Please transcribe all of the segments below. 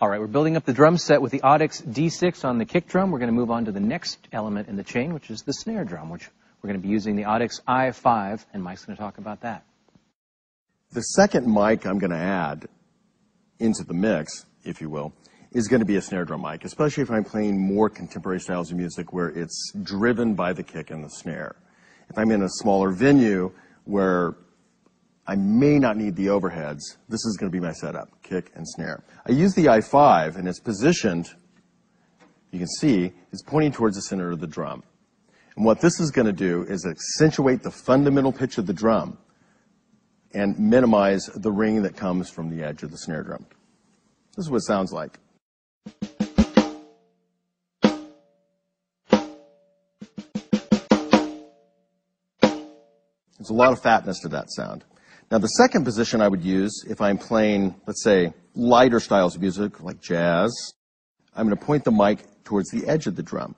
All right, we're building up the drum set with the Audix D6 on the kick drum. We're going to move on to the next element in the chain, which is the snare drum, which we're going to be using the Audix i5, and Mike's going to talk about that. The second mic I'm going to add into the mix, if you will, is going to be a snare drum mic, especially if I'm playing more contemporary styles of music where it's driven by the kick and the snare. If I'm in a smaller venue where I may not need the overheads, this is going to be my setup, kick and snare. I use the i5, and it's positioned, you can see, it's pointing towards the center of the drum. And what this is going to do is accentuate the fundamental pitch of the drum and minimize the ring that comes from the edge of the snare drum. This is what it sounds like. There's a lot of fatness to that sound. Now, the second position I would use if I'm playing, let's say, lighter styles of music, like jazz, I'm going to point the mic towards the edge of the drum.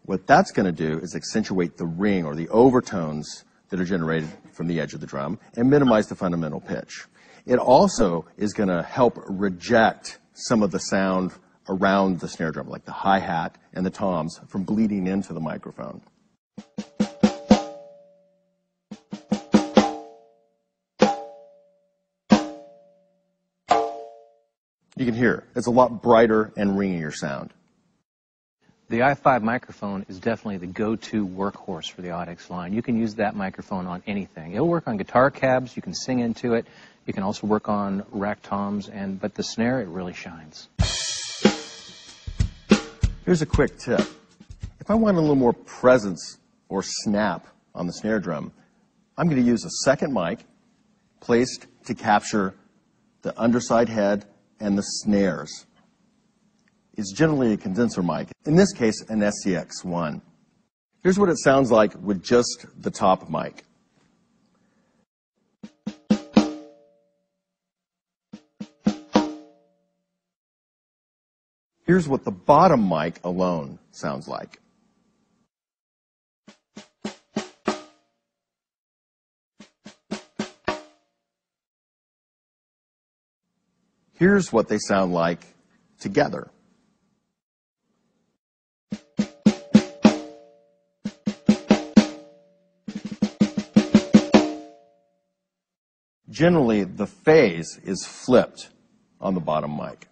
What that's going to do is accentuate the ring or the overtones that are generated from the edge of the drum and minimize the fundamental pitch. It also is going to help reject some of the sound around the snare drum, like the hi-hat and the toms, from bleeding into the microphone. You can hear it's a lot brighter and ringier sound. The i5 microphone is definitely the go-to workhorse for the Audix line. You can use that microphone on anything. It'll work on guitar cabs. You can sing into it. You can also work on rack toms, but the snare, it really shines. Here's a quick tip. If I want a little more presence or snap on the snare drum, I'm going to use a second mic placed to capture the underside head and the snares. It's generally a condenser mic, in this case an SCX1. Here's what it sounds like with just the top mic. Here's what the bottom mic alone sounds like. Here's what they sound like together. Generally, the phase is flipped on the bottom mic.